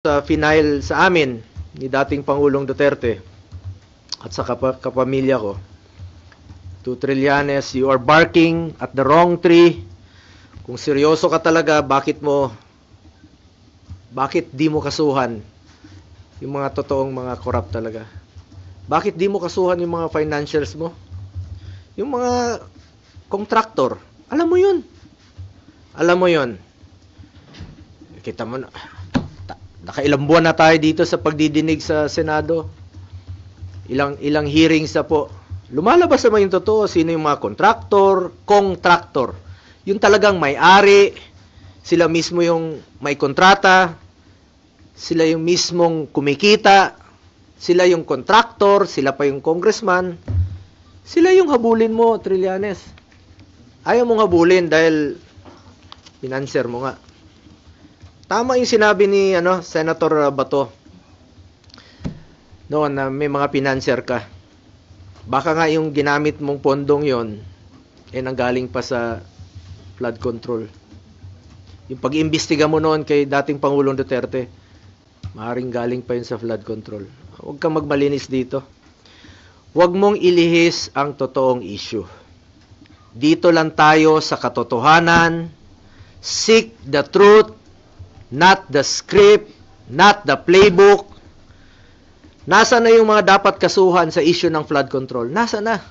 Sa final sa amin ni dating Pangulong Duterte at sa kapamilya ko. To Trillanes, you are barking at the wrong tree. Kung seryoso ka talaga, bakit di mo kasuhan yung mga totoong mga corrupt talaga? Bakit di mo kasuhan yung mga financials mo? Yung mga contractor, alam mo yun. Alam mo yun. Kita mo na. Nakailang buwan na tayo dito sa pagdidinig sa Senado. Ilang hearings na po. Lumalabas naman yung totoo, sino yung mga contractor. Yung talagang may-ari, sila mismo yung may kontrata, sila yung mismong kumikita, sila yung contractor, sila pa yung congressman. Sila yung habulin mo, Trillanes. Ayaw mong habulin dahil financer mo nga. Tama yung sinabi ni Senator Bato noon na may mga financier ka. Baka nga yung ginamit mong pondong yon nanggaling pa sa flood control. Yung pag-imbestiga mo noon kay dating Pangulong Duterte, maaaring galing pa yun sa flood control. Huwag kang magmalinis dito. Huwag mong ilihis ang totoong issue. Dito lang tayo sa katotohanan. Seek the truth. Not the script, not the playbook. Nasa na yung mga dapat kasuhan sa issue ng flood control? Nasa na?